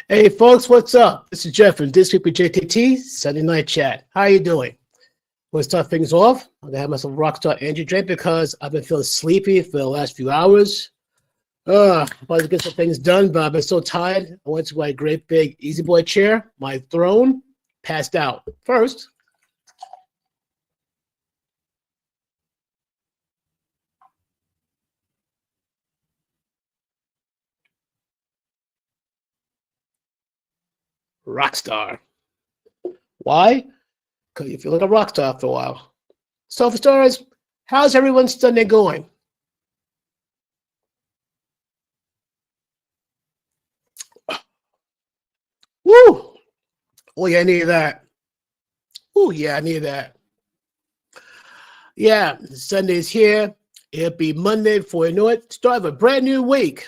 Hey folks, what's up? This is Jeff from This Week with JTT, Sunday Night Chat. How you doing? We'll start things off. I'm gonna have myself a rockstar energy drink because I've been feeling sleepy for the last few hours. About to get some things done, but I've been so tired. I went to my great big Easy Boy chair, my throne, passed out. First, rockstar. Why? Because you feel like a rock star after a while. So for starters, how's everyone's Sunday going? Woo! Oh yeah, I need that. Oh yeah, I need that. Yeah, Sunday's here. It'll be Monday before you know it. Start of a brand new week.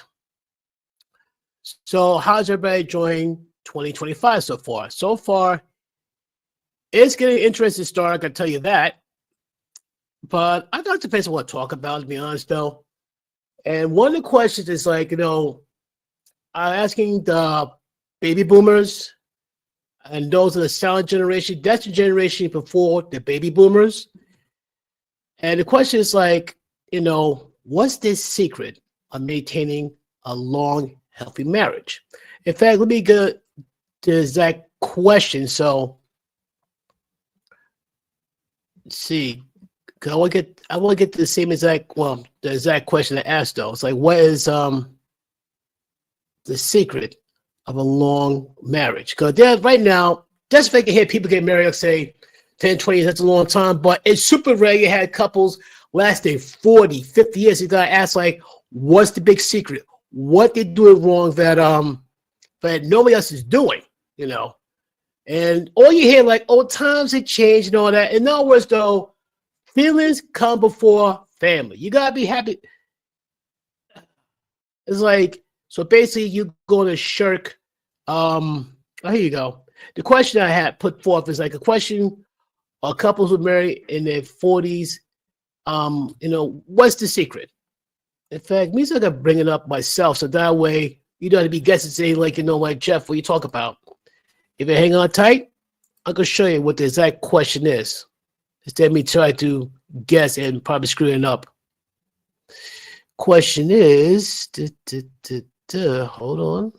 So how's everybody enjoying 2025 so far? So far, it's getting an interesting start, I can tell you that. But I got to depends on what to talk about, to be honest, though. And one of the questions is like, I'm asking the baby boomers and those of the silent generation, that's the generation before the baby boomers. And the question is like, what's this secret of maintaining a long, healthy marriage? In fact, let me get the exact question. So, let's see, because I want to get the same exact, the exact question I asked though. It's like, what is the secret of a long marriage? Because right now, just if I can hear people get married, like say 10, 20 years, that's a long time, but it's super rare. You had couples lasting 40, 50 years. You got to ask, like, what's the big secret? What they doing wrong that nobody else is doing, And all you hear, like, times have changed and all that. In other words, though, feelings come before family. You got to be happy. It's like, so basically you're going to shirk. Here you go. The question I had put forth is like a question couples who married in their 40s, what's the secret? In fact, me, I got to bring it up myself, so that way you don't have to be guessing, say, like, like Jeff, what you talk about. If you hang on tight, I'm going to show you what the exact question is, instead of me try to guess and probably screw it up. Question is, hold on.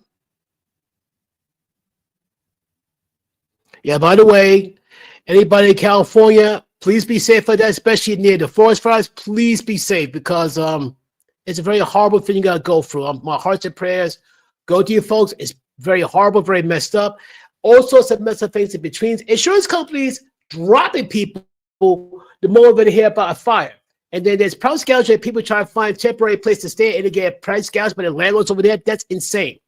Yeah, by the way, anybody in California, please be safe for that, especially near the forest fires. Please be safe because it's a very horrible thing you got to go through. My hearts and prayers go to you folks. It's very horrible, very messed up. All sorts of messed up things in between. Insurance companies dropping people the moment they hear about a fire. And then there's price gouging. People try to find a temporary place to stay and they get price gouged by the landlords over there. That's insane.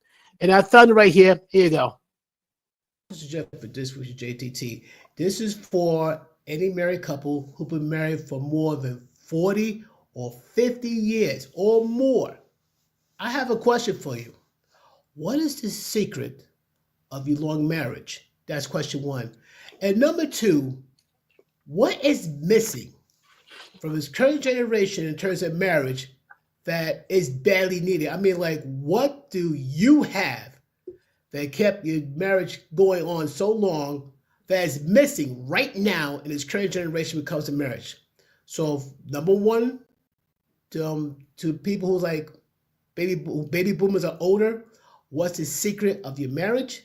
And I found it right here. Here you go. This is Jeff for This Week with JTT. This is for any married couple who've been married for more than 40 or 50 years or more. I have a question for you. What is the secret of your long marriage? That's question one. And number two, what is missing from this current generation in terms of marriage that is badly needed? I mean, like, what do you have that kept your marriage going on so long that is missing right now in this current generation when it comes to marriage? So, number one, to people who like baby boomers are older, what's the secret of your marriage?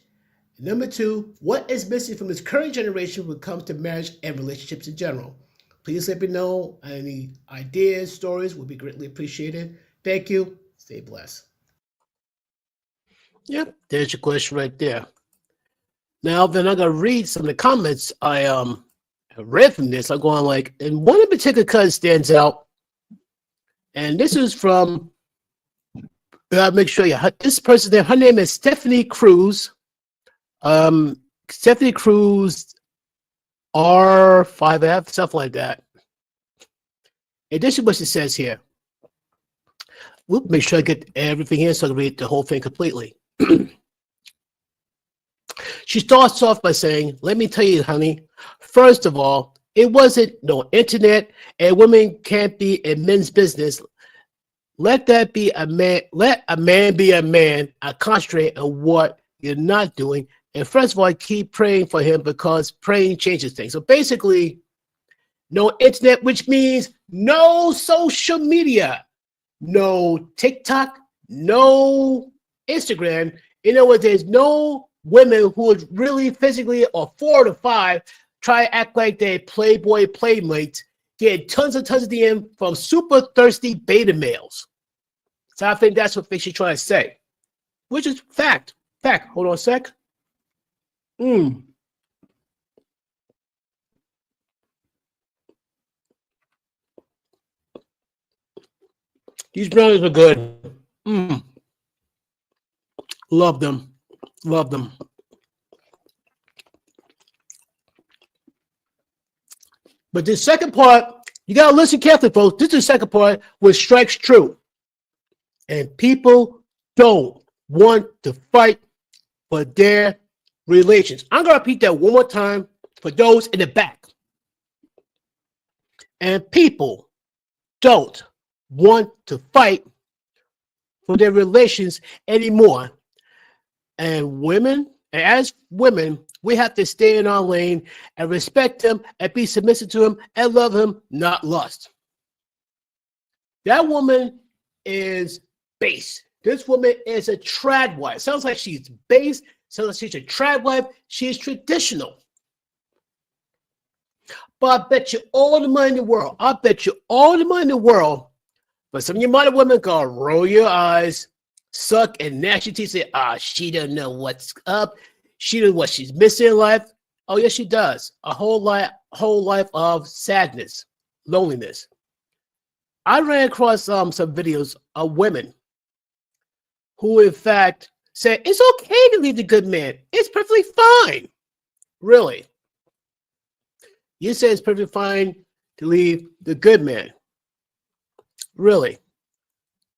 Number two, what is missing from this current generation when it comes to marriage and relationships in general? Please let me know. Any ideas, stories would be greatly appreciated. Thank you. Stay blessed. Yep, there's your question right there. Now, then I'm going to read some of the comments I read from this. I'm going like, and one in particular kind of stands out. And this is from, I'll make sure this person there, her name is Stephanie Cruz. Stephanie Cruz R5F, stuff like that. And this is what she says here. We'll make sure I get everything here so I can read the whole thing completely. She starts off by saying, let me tell you, honey, first of all, it wasn't no internet and women can't be in men's business. Let that be a man. Let a man be a man. I concentrate on what you're not doing. And first of all, I keep praying for him because praying changes things. So basically, no internet, which means no social media, no TikTok, no Instagram. In other words, there's no women who would really physically or 4 to 5 try to act like they're Playboy playmates, get tons and tons of DM from super thirsty beta males. So I think that's what she's trying to say, which is fact. Fact. Hold on a sec. These brownies are good. Love them. Love them. But the second part, you got to listen carefully, folks. This is the second part, which strikes true. And people don't want to fight for their relations. I'm going to repeat that one more time for those in the back. And people don't want to fight for their relations anymore. And women, as women, we have to stay in our lane and respect him and be submissive to him and love him, not lust. That woman is base. This woman is a trad wife. Sounds like she's base. Sounds like she's a trad wife. She's traditional. But I bet you all the money in the world. I bet you all the money in the world. But some of you modern women gonna roll your eyes, suck and gnash your teeth, say, she doesn't know what's up. She knows what she's missing in life. Oh, yes, she does. A whole life of sadness, loneliness. I ran across some videos of women who, in fact, said, it's okay to leave the good man. It's perfectly fine. Really? You say it's perfectly fine to leave the good man. Really?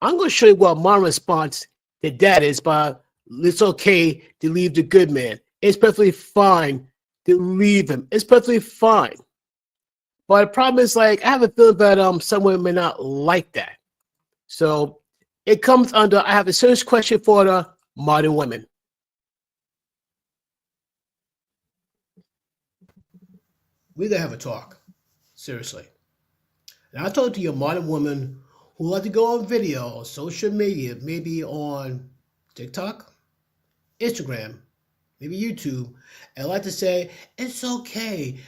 I'm going to show you what my response to that is, but it's okay to leave the good man. It's perfectly fine to leave him. It's perfectly fine. But the problem is, like, I have a feeling that some women may not like that. So it comes under, I have a serious question for the modern women. We're going to have a talk. Seriously. And I talk to your modern woman who like to go on video or social media, maybe on TikTok, Instagram, maybe YouTube, and like to say, it's okay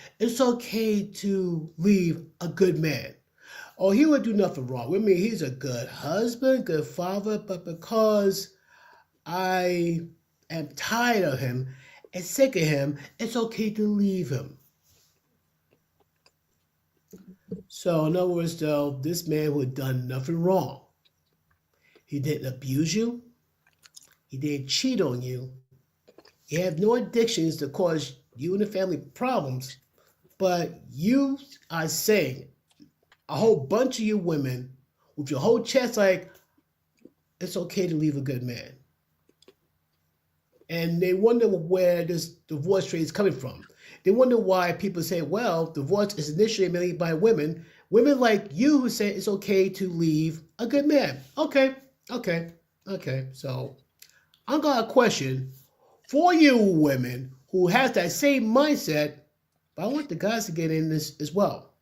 to leave a good man. Oh, he would do nothing wrong. I mean, he's a good husband, good father, but because I am tired of him and sick of him, it's okay to leave him. So, in other words, though, this man who had done nothing wrong. He didn't abuse you. He didn't cheat on you. He had no addictions to cause you and the family problems. But you are saying, a whole bunch of you women, with your whole chest like, it's okay to leave a good man. And they wonder where this divorce rate is coming from. They wonder why people say, well, divorce is initially made by women. Women like you who say it's okay to leave a good man. Okay. So I've got a question for you women who has that same mindset, but I want the guys to get in this as well.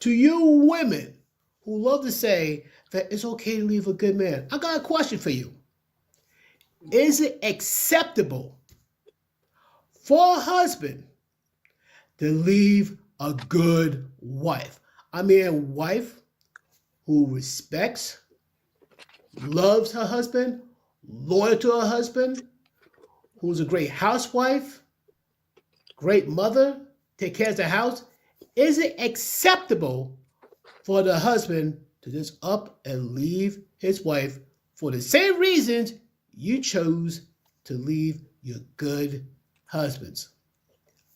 To you women who love to say that it's okay to leave a good man, I got a question for you. Is it acceptable for a husband to leave a good wife? I mean, a wife who respects, loves her husband, loyal to her husband, who's a great housewife, great mother, take care of the house. Is it acceptable for the husband to just up and leave his wife for the same reasons you chose to leave your good husbands?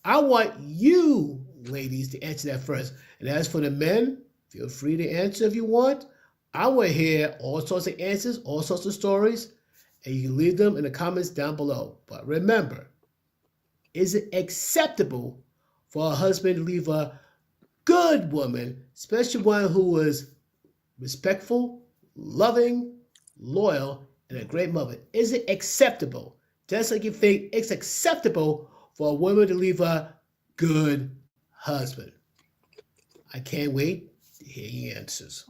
I want you, ladies, to answer that first. And as for the men, feel free to answer if you want. I want to hear all sorts of answers, all sorts of stories, and you can leave them in the comments down below. But remember, is it acceptable for a husband to leave a good woman, especially one who is respectful, loving, loyal, and a great mother? Is it acceptable Just like you think it's acceptable for a woman to leave a good husband. I can't wait to hear your answers.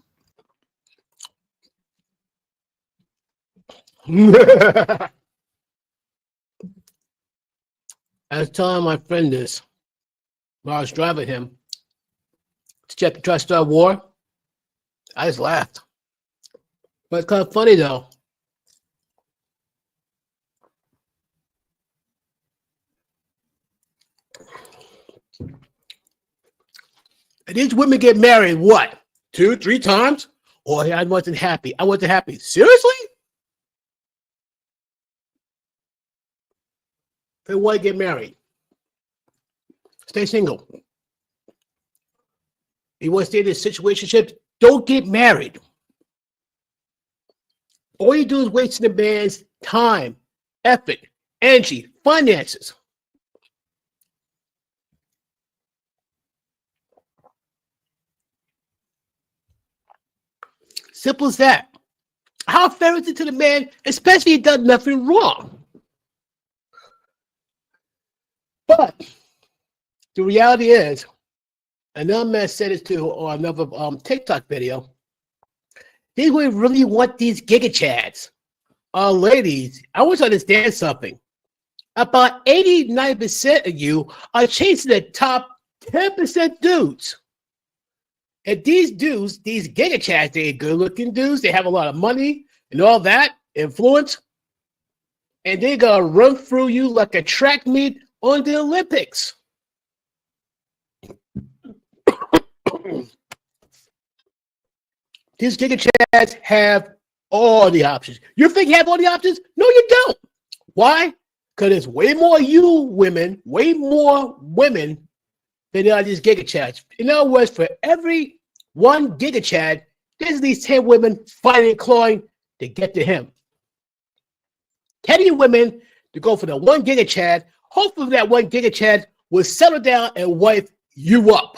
I was telling my friend this while I was driving him to check the Tri-Star War. I just laughed. But it's kind of funny though. And these women get married, what? 2, 3 times? Oh, I wasn't happy. I wasn't happy. Seriously? They want to get married. Stay single. You want to stay in this situationship? Don't get married. All you do is waste the man's time, effort, energy, finances. Simple as that. How fair is it to the man, especially if he does nothing wrong? But the reality is, another man said it to or another TikTok video. These women really want these giga chads. Ladies, I want you to understand something. About 89% of you are chasing the top 10% dudes. And these dudes, these giga chads, they're good looking dudes. They have a lot of money and all that influence. And they're going to run through you like a track meet on the Olympics. These giga chads have all the options. You think you have all the options? No, you don't. Why? Because there's way more way more women than there are these giga chads. In other words, for every one giga chad, there's at least 10 women fighting and clawing to get to him. 10 women to go for the one giga chad. Hopefully that one giga chad will settle down and wipe you up.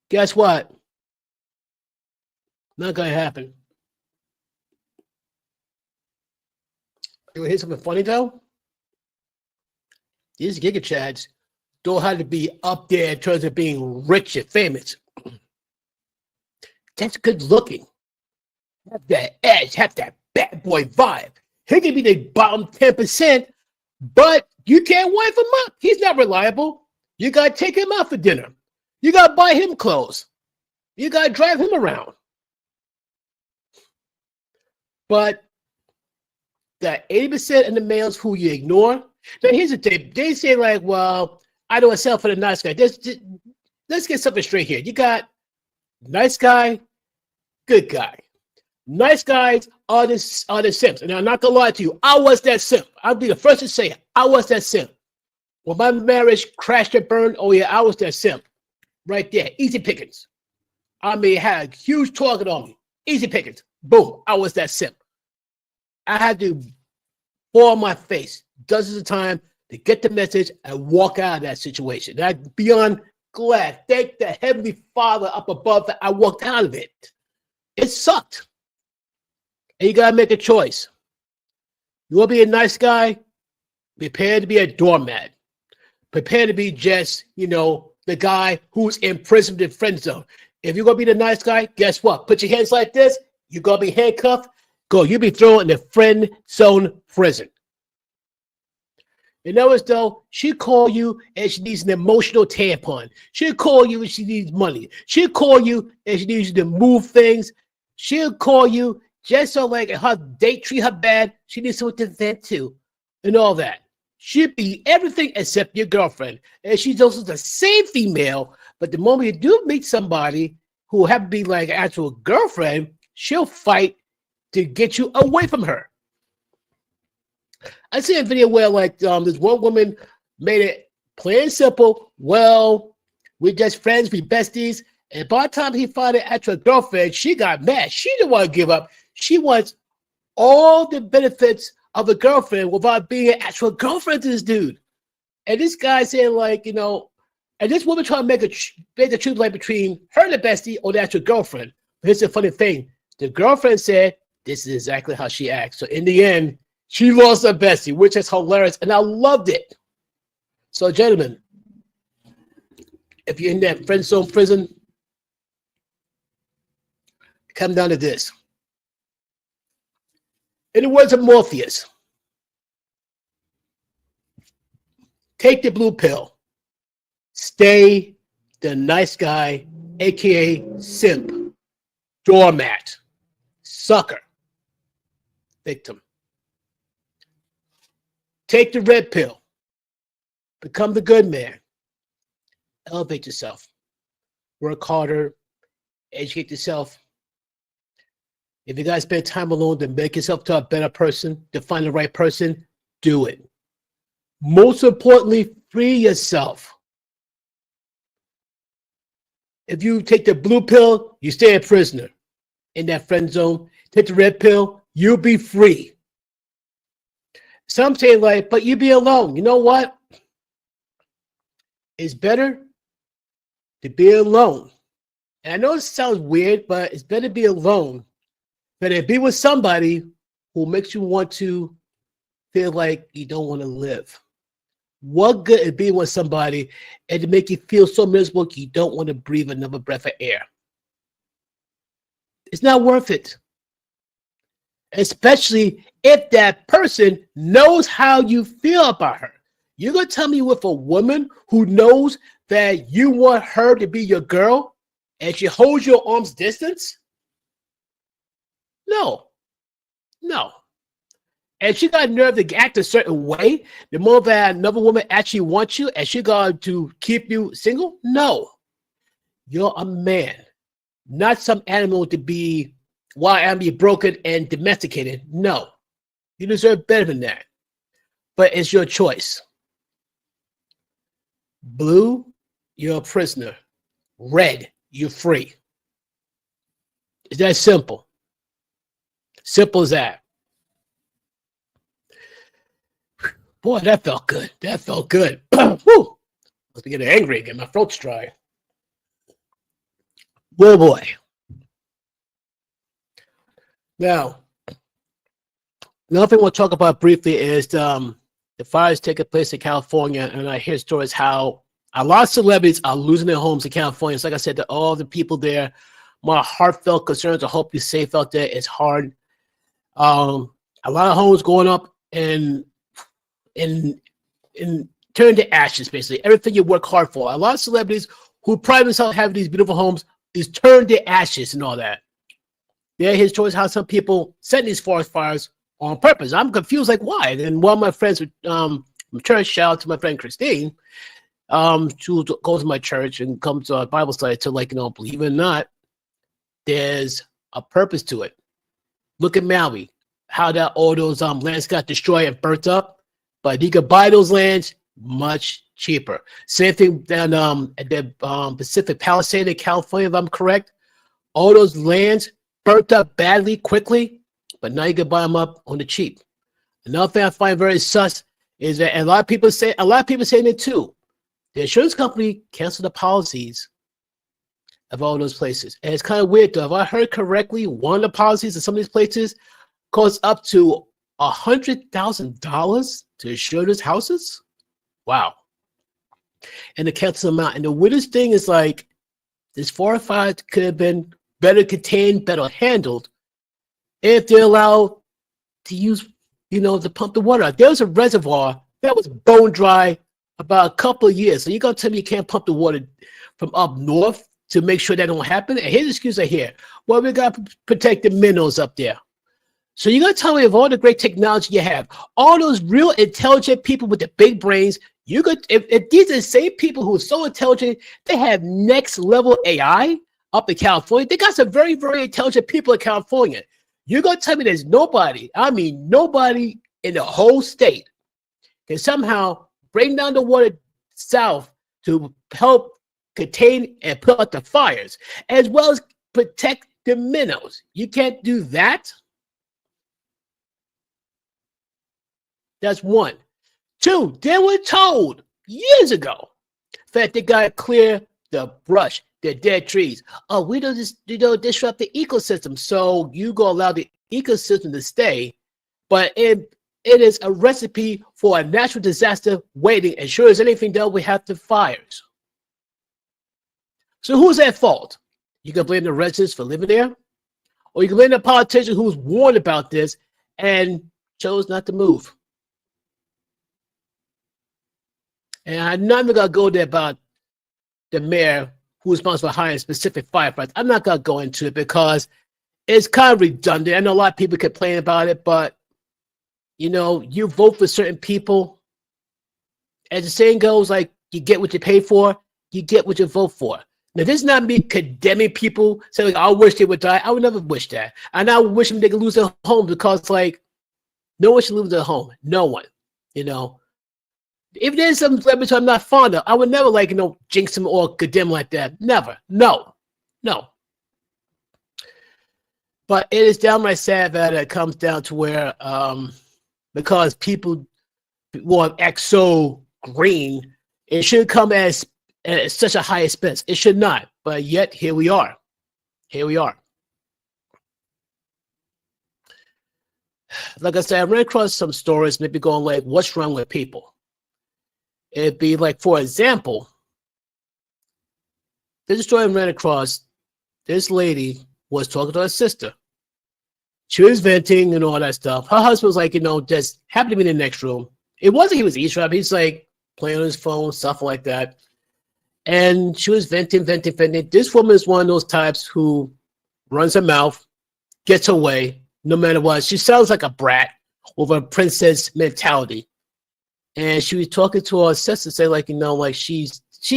Guess what? Not going to happen. You want to hear something funny though? These giga chads don't have to be up there in terms of being rich and famous. That's good looking. Have that edge, have that bad boy vibe. He can be the bottom 10%, but you can't wipe him up. He's not reliable. You got to take him out for dinner. You got to buy him clothes. You got to drive him around. But that 80% of the males who you ignore, now here's the thing. They say like, well, I don't sell for the nice guy. Let's get something straight here. You got nice guy, good guy. Nice guys are the simps. And I'm not going to lie to you. I was that simp. I'll be the first to say it. I was that simp. When my marriage crashed and burned, oh yeah, I was that simp. Right there. Easy pickings. I mean, had a huge target on me. Easy pickings. Boom. I was that simp. I had to fall on my face dozens of times to get the message and walk out of that situation. And I'm beyond glad. Thank the Heavenly Father up above that I walked out of it. It sucked. And you got to make a choice. You want to be a nice guy? Prepare to be a doormat. Prepare to be just, the guy who's imprisoned in friend zone. If you're going to be the nice guy, guess what? Put your hands like this. You're going to be handcuffed. Go. You'll be thrown in the friend zone prison. You notice though, she call you and she needs an emotional tampon. She'll call you and she needs money. She'll call you and she needs you to move things. She'll call you just so like her date treat her bad. She needs someone to vent to and all that. She'll be everything except your girlfriend. And she's also the same female, but the moment you do meet somebody who happen to be like an actual girlfriend, she'll fight to get you away from her. I see a video where like this one woman made it plain and simple. Well, we're just friends, we besties. And by the time he found an actual girlfriend, she got mad. She didn't want to give up. She wants all the benefits of a girlfriend without being an actual girlfriend to this dude. And this guy saying like, and this woman trying to make a truth like between her and the bestie or the actual girlfriend. But here's the funny thing. The girlfriend said, this is exactly how she acts. So in the end, She lost her bestie, which is hilarious, and I loved it. So, gentlemen, if you're in that friend zone prison, come down to this. In the words of Morpheus, take the blue pill. Stay the nice guy, aka simp, doormat, sucker, victim. Take the red pill. Become the good man. Elevate yourself. Work harder. Educate yourself. If you guys spend time alone to make yourself to a better person, to find the right person, do it. Most importantly, free yourself. If you take the blue pill, you stay a prisoner in that friend zone. Take the red pill, you'll be free. Some say like, but you be alone. You know what? It's better to be alone. And I know it sounds weird, but it's better to be alone than to be with somebody who makes you want to feel like you don't want to live. What good is being with somebody and to make you feel so miserable you don't want to breathe another breath of air? It's not worth it. Especially if that person knows how you feel about her. You're going to tell me with a woman who knows that you want her to be your girl and she holds your arm's distance? No. And she got nerve to act a certain way the more that another woman actually wants you and she got to keep you single? No. You're a man, not some animal to be wild animal, broken and domesticated. No. You deserve better than that. But it's your choice. Blue, you're a prisoner. Red, you're free. It's that simple. Simple as that. Boy, that felt good. That felt good. Whew. Must be getting angry again. My throat's dry. Whoa, boy. Now, another thing we'll talk about briefly is the fires taking place in California, and I hear stories how a lot of celebrities are losing their homes in California. So like I said, to all the people there, my heartfelt concerns. I hope you're safe out there. It's hard. A lot of homes going up and turn to ashes, basically. Everything you work hard for. A lot of celebrities who pride themselves having these beautiful homes is turned to ashes and all that. Yeah, his choice how some people set these forest fires on purpose. I'm confused, like why? And one of my friends from church, shout out to my friend Christine, who goes to my church and comes to a Bible study to believe it or not, there's a purpose to it. Look at Maui, how that all those lands got destroyed and burnt up, but you could buy those lands much cheaper. Same thing down at the Pacific Palisade in California, if I'm correct. All those lands burnt up badly, quickly, but now you can buy them up on the cheap. Another thing I find very sus is that, and a lot of people saying it too, the insurance company canceled the policies of all those places. And it's kind of weird though. If I heard correctly, one of the policies in some of these places costs up to $100,000 to insure those houses. Wow. And the cancel amount. And the weirdest thing is like this 4 or 5 could have been better contained, better handled if they're allowed to use, to pump the water out. There was a reservoir that was bone dry about a couple of years. So you're going to tell me you can't pump the water from up north to make sure that don't happen? And here's the excuse I hear. Well, we got to protect the minerals up there. So you're going to tell me of all the great technology you have, all those real intelligent people with the big brains, if these are the same people who are so intelligent, they have next level AI up in California. They got some very, very intelligent people in California. You're going to tell me there's nobody in the whole state can somehow bring down the water south to help contain and put out the fires, as well as protect the minnows. You can't do that? That's one. 2, they were told years ago that they got to clear the brush, the dead trees. Oh, we don't disrupt the ecosystem. So you go allow the ecosystem to stay, but it is a recipe for a natural disaster waiting. And sure as anything, though, we have the fires. So who's at fault? You can blame the residents for living there, or you can blame the politician who was warned about this and chose not to move. And I'm not even going to go there about the mayor who's responsible for hiring specific firefighters. I'm not going to go into it because it's kind of redundant. I know a lot of people complain about it, but you know, you vote for certain people. As the saying goes, like, you get what you pay for, you get what you vote for. Now, this is not me condemning people, saying, like, I wish they would die. I would never wish that. And I wish them they could lose their home because, like, no one should lose their home. No one, you know. If there's some celebrity I'm not fond of, I would never, like, you know, jinx them or condemn like that. Never. No. No. But it is downright sad that it comes down to where, because people want to act so green, it should come as such a high expense. It should not. But yet, here we are. Here we are. Like I said, I ran across some stories, maybe going like, what's wrong with people? It'd be like, for example, there's a story I ran across. This lady was talking to her sister. She was venting and all that stuff. Her husband was like, you know, just happened to be in the next room. It wasn't he was eavesdropping. He's like playing on his phone, stuff like that. And she was venting. This woman is one of those types who runs her mouth, gets her way, no matter what. She sounds like a brat with a princess mentality. And she was talking to her sister, saying, like, you know, like she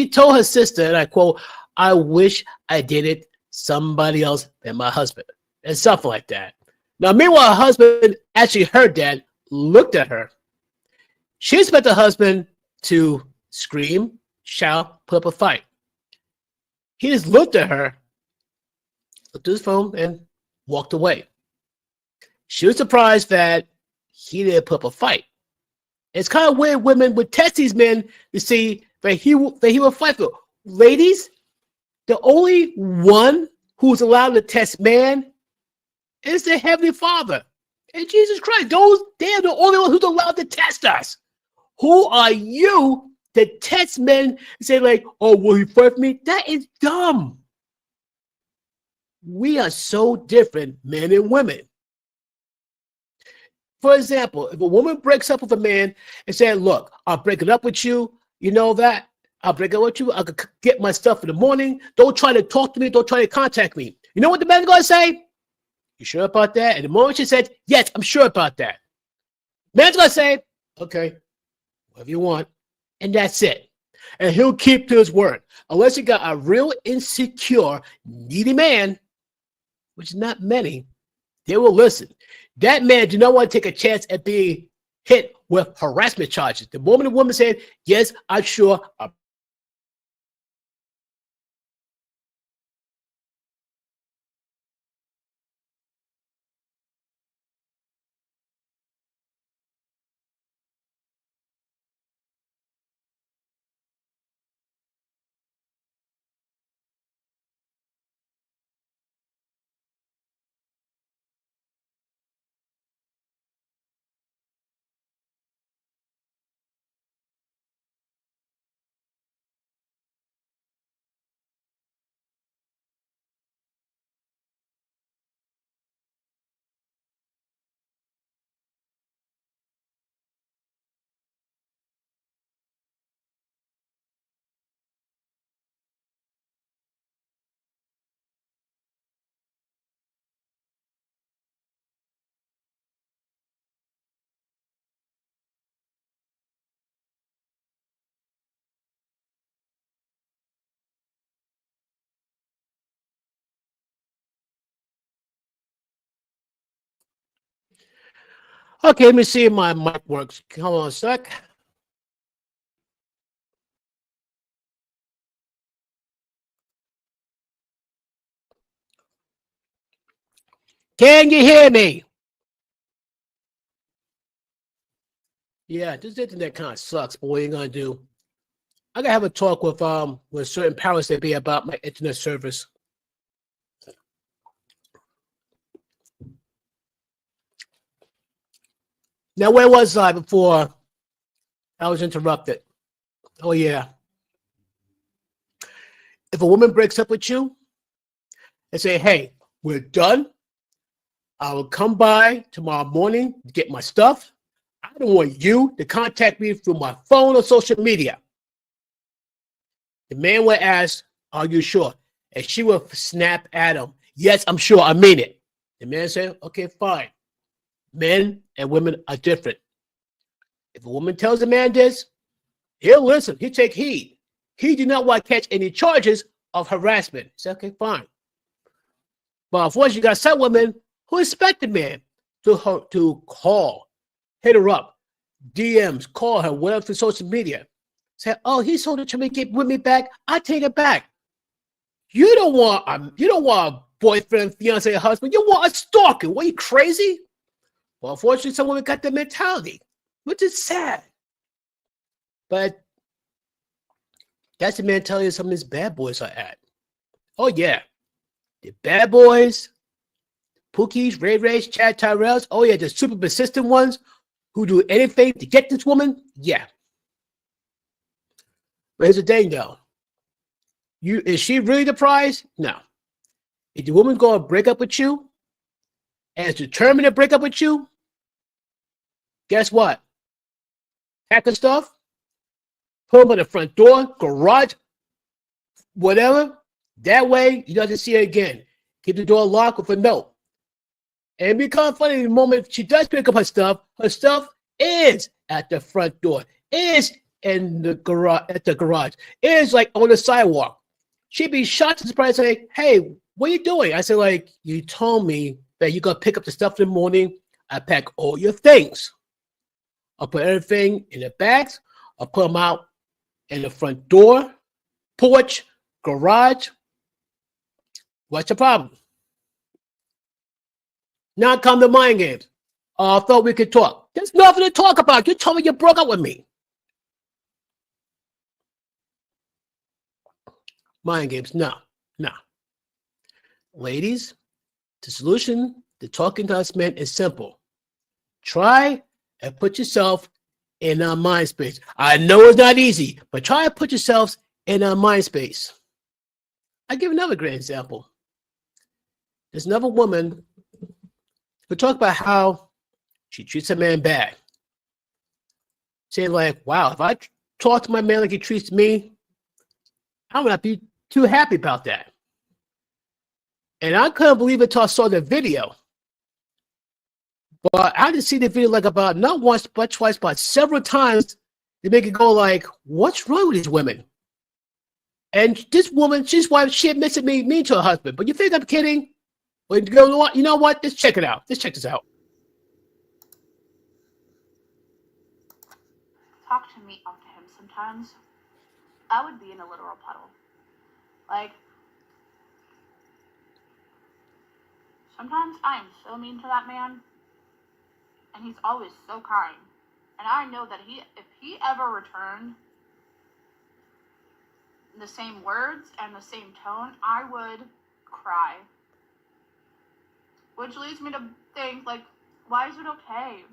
told her sister, and I quote, I wish I did it somebody else than my husband, and stuff like that. Now, meanwhile, her husband actually heard that, looked at her. She expected her husband to scream, shout, put up a fight. He just looked at her, looked at his phone, and walked away. She was surprised that he didn't put up a fight. It's kind of weird women would test these men to see that he will fight for. Ladies, the only one who's allowed to test man is the Heavenly Father and Jesus Christ. They're the only one who's allowed to test us. Who are you to test men and say, like, oh, will he fight for me? That is dumb. We are so different, men and women. For example, if a woman breaks up with a man and says, look, I'll break it up with you, you know that? I'll break it up with you. I could get my stuff in the morning. Don't try to talk to me. Don't try to contact me. You know what the man's going to say? You sure about that? And the moment she said, yes, I'm sure about that. Man's going to say, okay, whatever you want. And that's it. And he'll keep to his word. Unless you got a real insecure, needy man, which is not many, they will listen. That man do not want to take a chance at being hit with harassment charges. The moment the woman said, yes, I'm sure. Okay, let me see if my mic works. Hold on a sec. Can you hear me? Yeah, this internet kind of sucks, but what are you gonna do? I gotta have a talk with certain powers that be about my internet service. Now, where was I before I was interrupted? Oh, yeah. If a woman breaks up with you and say, hey, we're done, I will come by tomorrow morning to get my stuff. I don't want you to contact me through my phone or social media. The man will ask, are you sure? And she will snap at him. Yes, I'm sure. I mean it. The man said, okay, fine. Men and women are different. If a woman tells a man this, he'll listen. He'll take heed. He do not want to catch any charges of harassment. He said, okay, fine. But unfortunately, you got some women who expect the man to call, hit her up, DMs, call her, whatever through social media. Say, oh, he's told her to get with me back. I take it back. You don't want a boyfriend, fiance, husband. You want a stalker. What, are you crazy? Well, unfortunately, some women got that mentality, which is sad. But that's the mentality some of these bad boys are at. Oh, yeah. The bad boys, Pookies, Ray Rays, Chad Tyrells. Oh, yeah, the super persistent ones who do anything to get this woman. Yeah. But here's the thing, though. Is she really the prize? No. If the woman going to break up with you and is determined to break up with you, guess what? Pack her stuff, put them on the front door, garage, whatever. That way, you don't have to see her again. Keep the door locked with a note. And it becomes funny the moment she does pick up her stuff is at the front door, is in the garage, is like on the sidewalk. She'd be shocked and surprised, say, hey, what are you doing? I said, like, you told me that you're going to pick up the stuff in the morning. I pack all your things. I'll put everything in the bags. I'll put them out in the front door, porch, garage. What's the problem? Now come the mind games. Oh, I thought we could talk. There's nothing to talk about. You told me you broke up with me. Mind games. No. Ladies, the solution to talking to us men is simple. Try and put yourself in our mind space. I know it's not easy, but try and put yourselves in our mind space. I'll give another great example. There's another woman who talk about how she treats a man bad. Saying like, wow, if I talk to my man like he treats me, I would not be too happy about that. And I couldn't believe it until I saw the video. But I had to see the video like about not once, but twice, but several times to make it go like, what's wrong with these women? And this woman, she's why she admits to me mean to her husband. But you think I'm kidding? Well, you know what? Let's check it out. Let's check this out. Talk to me up to him sometimes. I would be in a literal puddle. Like, sometimes I am so mean to that man, and he's always so kind. And I know that if he ever returned the same words and the same tone, I would cry. Which leads me to think, like, why is it okay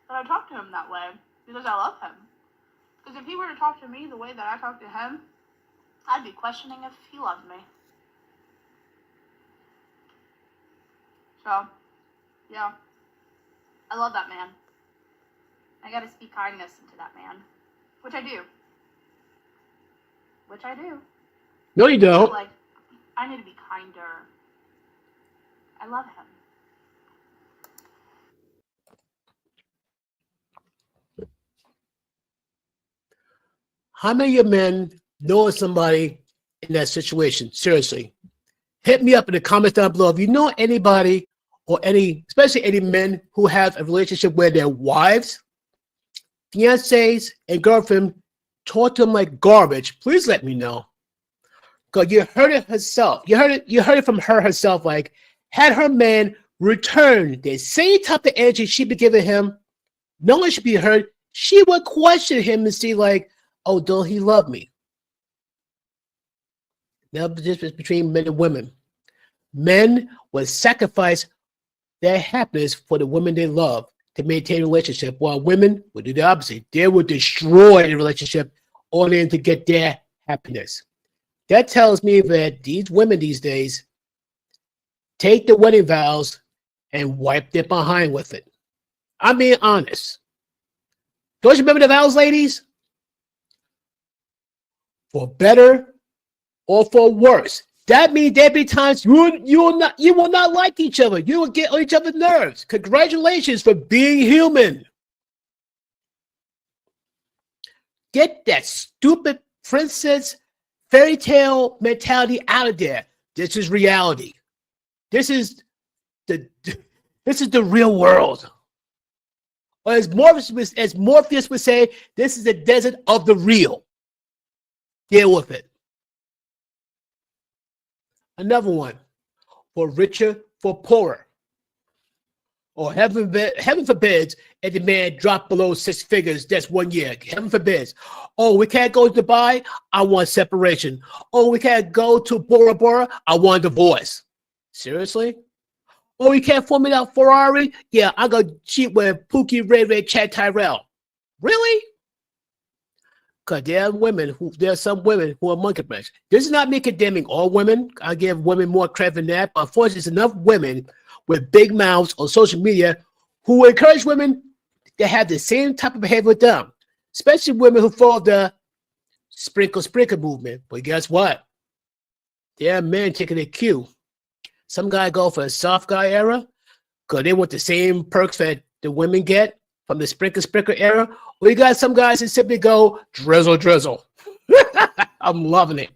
that I talk to him that way? Because I love him. Because if he were to talk to me the way that I talk to him, I'd be questioning if he loved me. So, yeah. I love that man. I gotta speak kindness into that man. Which I do. No, you don't. But, like, I need to be kinder. I love him. How many of you men know somebody in that situation? Seriously. Hit me up in the comments down below. If you know anybody or especially any men who have a relationship where their wives, fiancés, and girlfriend talk to them like garbage, please let me know. Because you heard it herself. You heard it from her herself. Like, had her man return the same type of energy she'd be giving him, no one should be hurt. She would question him and see, like, oh, don't he love me? Now the difference between men and women. Men would sacrifice their happiness for the women they love to maintain a relationship, while women would do the opposite. They would destroy the relationship only to get their happiness. That tells me that these women these days take the wedding vows and wipe their behind with it. I'm being honest. Don't you remember the vows, ladies? For better or for worse. That means there'll be times you will not like each other. You will get on each other's nerves. Congratulations for being human. Get that stupid princess fairy tale mentality out of there. This is reality. This is the real world. Or as Morpheus would say, this is the desert of the real. Deal with it. Another one. For richer, for poorer. Or heaven forbids, if the man drop below 6 figures, that's 1 year. Heaven forbids. Oh, we can't go to Dubai? I want separation. Oh, we can't go to Bora Bora? I want divorce. Seriously? Oh, you can't afford me that Ferrari? Yeah, I go cheat with Pookie, Ray Ray, Chad Tyrell. Really? Because there are some women who are monkey breasts. This is not me condemning all women. I give women more credit than that. But unfortunately, there's enough women with big mouths on social media who encourage women to have the same type of behavior with them, especially women who follow the sprinkle movement. But guess what? There are men taking a cue. Some guy go for a soft guy era because they want the same perks that the women get from the sprinkle era. Or you got some guys that simply go drizzle. I'm loving it.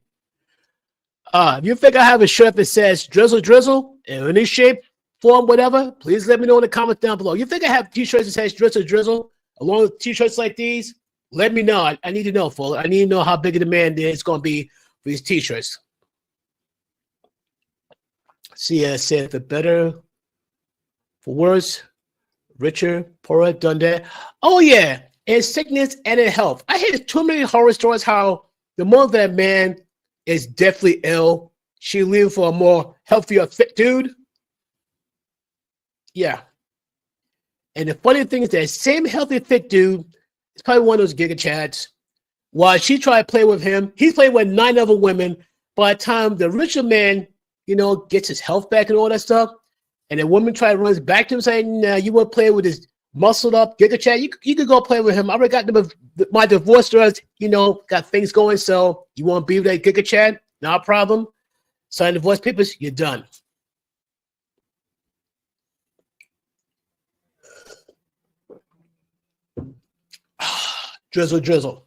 If you think I have a shirt that says drizzle in any shape, form, whatever, please let me know in the comments down below. You think I have t-shirts that says drizzle along with t-shirts like these? Let me know. I need to know, folks. I need to know how big of a demand it's going to be for these t-shirts. See, I said for better, for worse, richer, poorer, done that. Oh, yeah. In sickness and in health. I hear too many horror stories how the more that man is deathly ill, she leave for a more healthier, fit dude. Yeah. And the funny thing is that same healthy, fit dude is probably one of those giga chads. While she tried to play with him, he's played with 9 other women. By the time the richer man, gets his health back and all that stuff, and the woman try to run back to him saying, "Nah, you want to play with this muscled up giga chad? You could go play with him. I already got my divorce does, got things going. So you want to be with that giga chad? Not a problem. Sign divorce papers. You're done." Drizzle.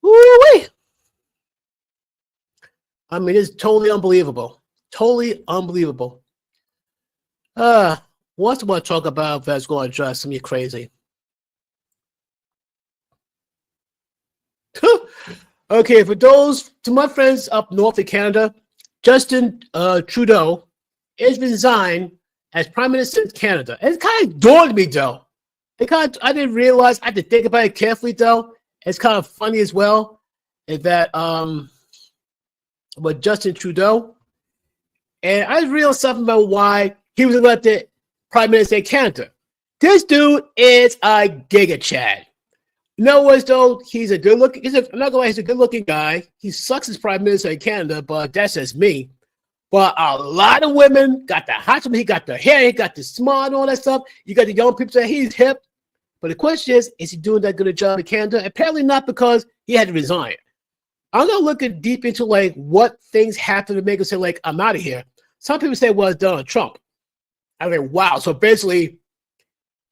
Woo-wee. I mean, it's totally unbelievable. Totally unbelievable. What's want to talk about that's going to drive some of you crazy? Okay, to my friends up north in Canada, Justin Trudeau is resigned as Prime Minister of Canada. It kind of dawned me, though. I didn't realize, I had to think about it carefully, though. It's kind of funny as well, is that, with Justin Trudeau, and I realized something about why he was elected Prime Minister of Canada. This dude is a giga chad. In other words, though, he's a good-looking. He's a good-looking guy. He sucks as Prime Minister of Canada, but that's just me. But a lot of women got the hot. He got the hair. He got the smart and all that stuff. You got the young people saying he's hip. But the question is he doing that good a job in Canada? Apparently not, because he had to resign. I'm not looking deep into what things happen to make him say I'm out of here. Some people say, well, it's Donald Trump. I'm like, wow. So basically,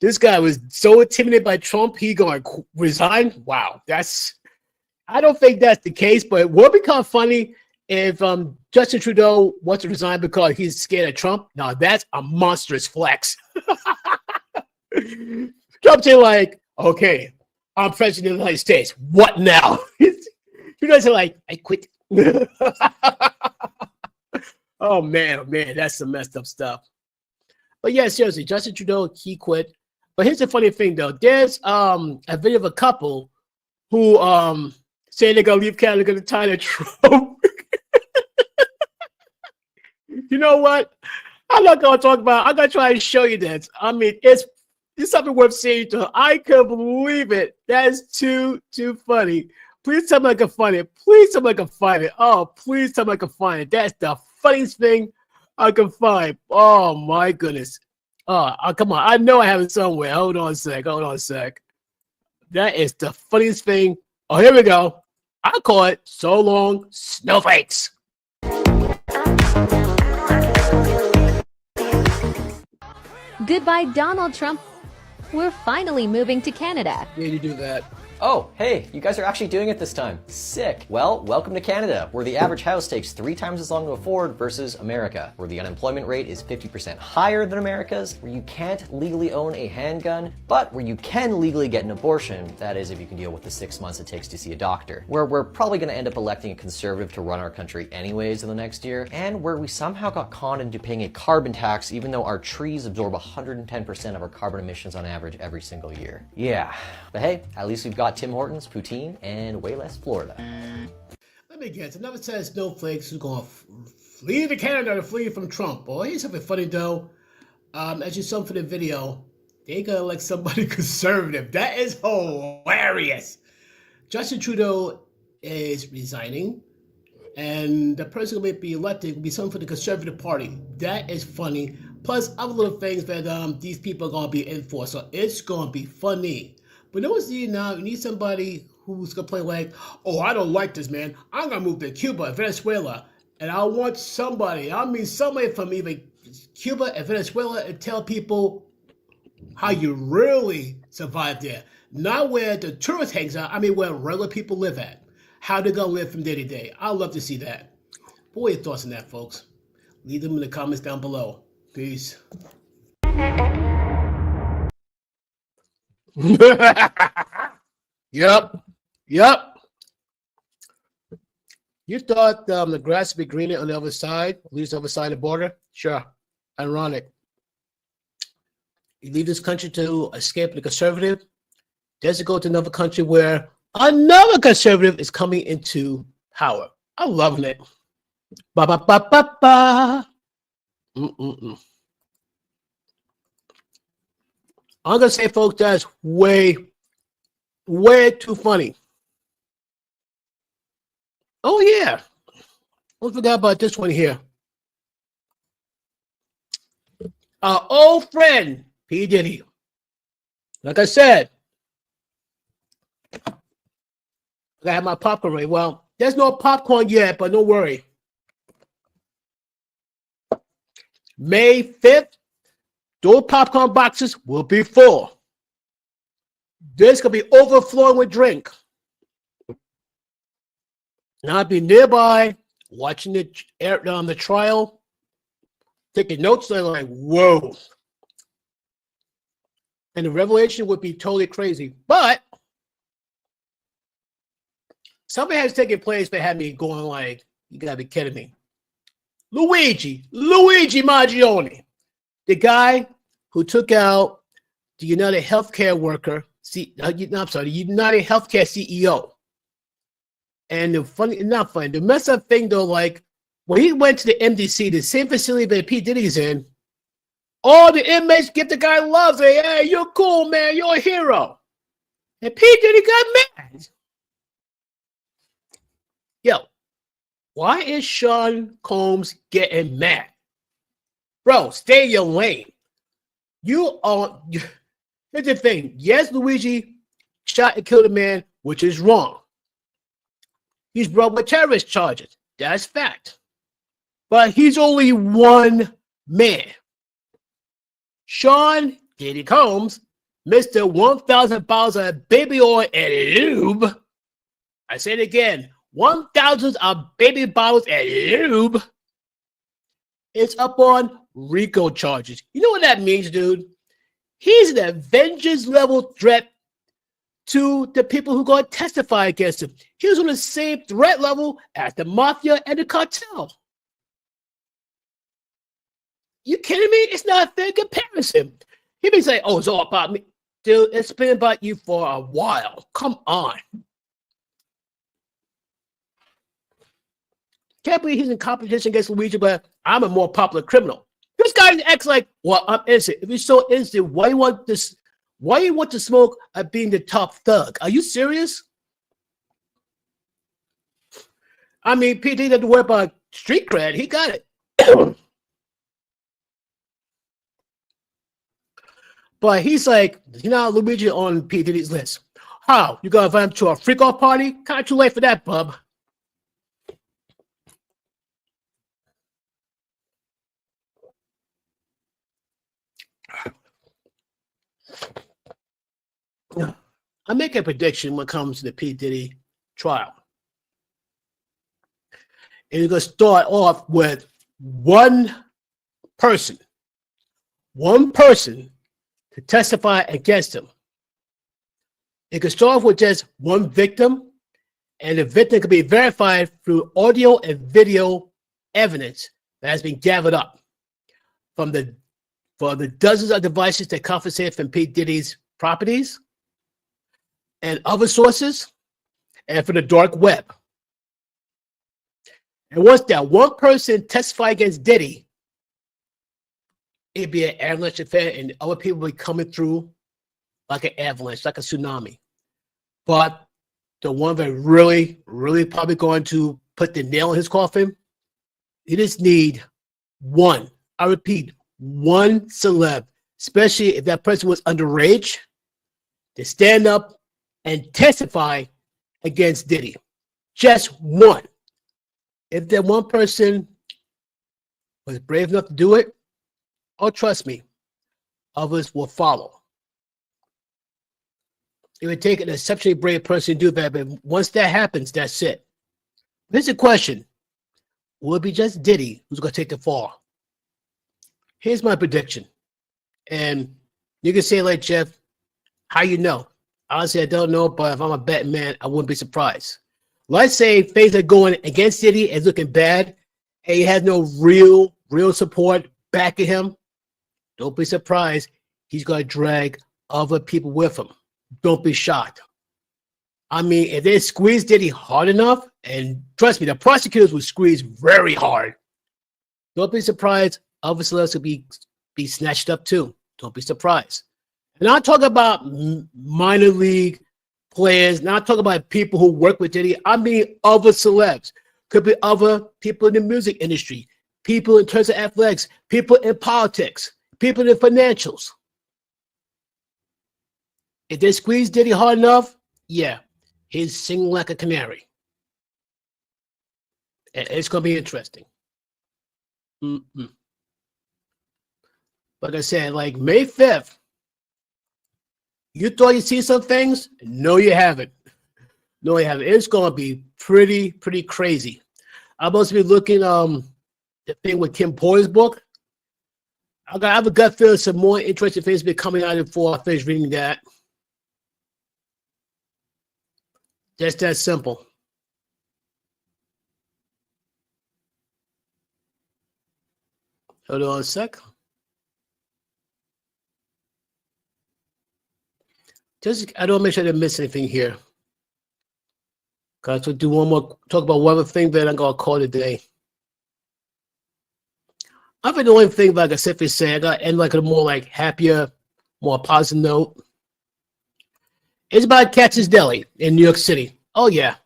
this guy was so intimidated by Trump, he going to resign. Wow, I don't think that's the case, but it would become funny if Justin Trudeau wants to resign because he's scared of Trump. Now that's a monstrous flex. Trump's okay, I'm president of the United States. What now? Trudeau's I quit. Oh man, that's some messed up stuff. But yeah, seriously, Justin Trudeau, he quit. But here's the funny thing, though. There's a video of a couple who say they're gonna leave Canada, gonna tie to Trump. You know what? I'm not gonna talk about. I'm gonna try and show you this. I mean, it's something worth seeing. To I can't believe it. That is too funny. Please tell me I can find it. Please tell me I can find it. Oh, please tell me I can find it. That's the funniest thing I can find. Oh my goodness. Oh, come on. I know I have it somewhere. Hold on a sec. Hold on a sec. That is the funniest thing. Oh, here we go. I call it So Long Snowflakes. Goodbye, Donald Trump. We're finally moving to Canada. Yeah, you do that. Oh, hey, you guys are actually doing it this time. Sick. Well, welcome to Canada, where the average house takes 3 times as long to afford versus America, where the unemployment rate is 50% higher than America's, where you can't legally own a handgun, but where you can legally get an abortion, that is if you can deal with the 6 months it takes to see a doctor, where we're probably going to end up electing a conservative to run our country anyways in the next year, and where we somehow got conned into paying a carbon tax even though our trees absorb 110% of our carbon emissions on average every single year. Yeah, but hey, at least we've got Tim Hortons, poutine, and way less Florida. Let me guess. Another set of snowflakes who's going to flee to Canada to flee from Trump. Boy, here's something funny though. As you saw for the video, they gonna elect somebody conservative. That is hilarious. Justin Trudeau is resigning, and the person who may be elected will be someone for the Conservative Party. That is funny. Plus, other little things that these people are gonna be in for. So it's gonna be funny. But no one's needed now. You need somebody who's gonna play like, oh, I don't like this, man. I'm gonna move to Cuba, Venezuela, and I want somebody. I mean, somebody from either Cuba and Venezuela and tell people how you really survive there. Not where the tourist hangs out. I mean, where regular people live at. How they're gonna live from day to day. I'd love to see that. But what are your thoughts on that, folks? Leave them in the comments down below. Peace. Yep. You thought the grass would be greener on the other side, at least the other side of the border? Sure. Ironic. You leave this country to escape the conservative, there's to go to another country where another conservative is coming into power. I'm loving it. Ba ba ba ba ba. I'm gonna say, folks, that's way too funny. Oh yeah, I forgot about this one here. Our old friend P. Diddy. Like I said, I have my popcorn ready. Well, there's no popcorn yet, but don't worry. May 5th, those popcorn boxes will be full. This could be overflowing with drink. And I'll be nearby watching the trial, taking notes. And like, whoa. And the revelation would be totally crazy. But something has taken place that had me going like, you gotta be kidding me. Luigi Maggioni, the guy who took out the United Healthcare worker, the United Healthcare CEO. And the messed up thing though, like when he went to the MDC, the same facility that P. Diddy's in, all the inmates give the guy love. Say, hey, you're cool, man. You're a hero. And P. Diddy got mad. Yo, why is Sean Combs getting mad? Bro, stay in your lane. Here's the thing. Yes, Luigi shot and killed a man, which is wrong. He's brought with terrorist charges. That's fact. But he's only one man. Sean Diddy Combs, Mr. 1,000 bottles of baby oil and lube. I say it again. 1,000 of baby bottles and lube. It's up on RICO charges. You know what that means, dude? He's an Avengers level threat to the people who are going to testify against him. He was on the same threat level as the mafia and the cartel. You kidding me? It's not a fair comparison. He may say, oh, it's all about me. Dude, it's been about you for a while. Come on. Can't believe he's in competition against Luigi, but I'm a more popular criminal. This guy acts like, well, I'm innocent. If you're so innocent, why you want this? Why you want to smoke at being the top thug? Are you serious? I mean, P. Diddy doesn't worry about street cred. He got it. But he's like, you know, Luigi on P. Diddy's list. How? You gonna invite him to a freak off party? Kind of too late for that, bub. I make a prediction when it comes to the P. Diddy trial. And you're going to start off with one person to testify against him. It could start off with just one victim, and the victim could be verified through audio and video evidence that has been gathered up from the dozens of devices that confiscated from P. Diddy's properties and other sources, and from the dark web. And once that one person testify against Diddy, it'd be an avalanche affair, and other people would be coming through like an avalanche, like a tsunami. But the one that really, really probably going to put the nail in his coffin, you just need one. I repeat, one celeb, especially if that person was underage, to stand up and testify against Diddy. Just one. If that one person was brave enough to do it, oh, trust me, others will follow. It would take an exceptionally brave person to do that, but once that happens, that's it. Here's the question. Will it be just Diddy who's going to take the fall? Here's my prediction. And you can say, like, Jeff, how you know? Honestly, I don't know, but if I'm a betting man, I wouldn't be surprised. Let's say things are going against Diddy, it's looking bad, and he has no real support backing him. Don't be surprised. He's going to drag other people with him. Don't be shocked. I mean, if they squeeze Diddy hard enough, and trust me, the prosecutors will squeeze very hard. Don't be surprised. Other celebs will be snatched up too. Don't be surprised. And I'm talking about minor league players, not talking about people who work with Diddy. I mean other celebs. Could be other people in the music industry, people in terms of athletics, people in politics, people in financials. If they squeeze Diddy hard enough, yeah, he's singing like a canary. It's going to be interesting. Like I said, like May 5th, you thought you see some things? No, you haven't. No, you haven't. It's going to be pretty crazy. I'm supposed to be looking the thing with Kim Porter's book. I have a gut feeling some more interesting things be coming out before I finish reading that. Just that simple. Hold on a sec. I don't make sure I didn't miss anything here. Guys, we'll do one more, talk about one more thing, then I'm going to call it a day. I think the only thing, like I said, I got to end like a more like happier, more positive note. It's about Katz's Deli in New York City. Oh, yeah.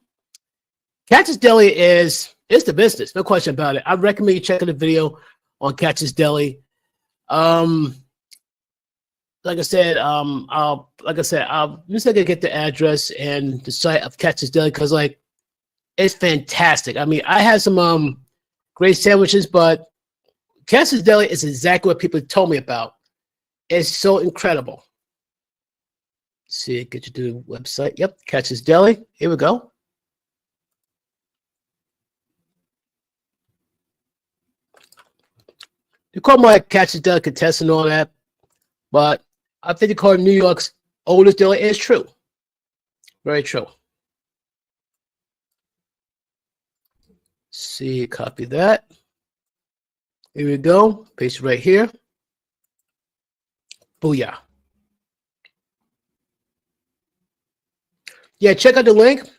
Katz's Deli is the business. No question about it. I recommend you checking the video on Katz's Deli. Like I said, I'm just gonna get the address and the site of Katz's Deli because like it's fantastic. I mean, I had some great sandwiches, but Katz's Deli is exactly what people told me about. It's so incredible. Let's see, get you to the website. Yep, Katz's Deli. Here we go. They call my Katz's Delicatessen and all that, but I think they call it New York's oldest deli. It's true. Very true. See, copy that. Here we go. Paste it right here. Booyah. Yeah, check out the link.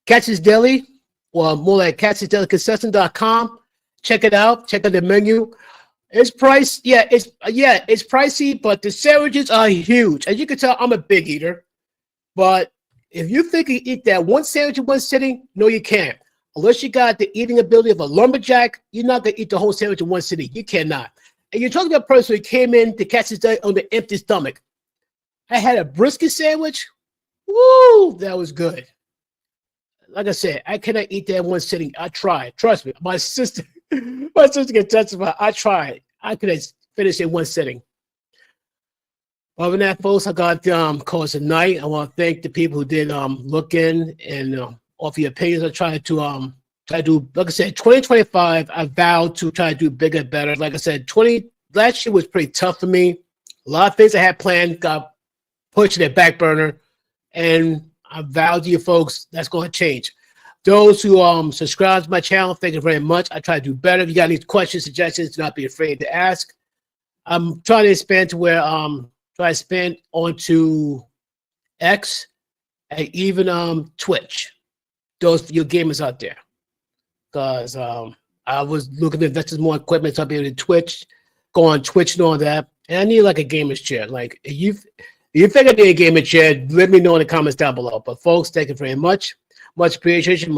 Katz's Deli, or more like katz'sdelicatessen.com. Check it out. Check out the menu. It's price. It's pricey, but the sandwiches are huge. As you can tell, I'm a big eater. But if you think you eat that one sandwich in one sitting, no, you can't. Unless you got the eating ability of a lumberjack, you're not gonna eat the whole sandwich in one sitting. You cannot. And you're talking about a person who came in to catch his day on the empty stomach. I had a brisket sandwich. Woo, that was good. Like I said, I cannot eat that in one sitting. I tried. Trust me. My sister can testify. I tried. I couldn't finish in one sitting. Other than that, folks, I got calls tonight. I want to thank the people who did look in and offer your opinions. I try to do, like I said, 2025. I vowed to try to do bigger, better. Like I said, last year was pretty tough for me. A lot of things I had planned got pushed to the back burner, and I vowed to you folks that's going to change. Those who subscribe to my channel, thank you very much. I try to do better. If you got any questions, suggestions, do not be afraid to ask. I'm trying to expand to where try to expand onto X and even Twitch. Those for you gamers out there, because I was looking to invest in more equipment so I'll be able to go on Twitch and all that. And I need like a gamer's chair. Like if you think I need a gamer chair, let me know in the comments down below. But folks, thank you very much. Much appreciation.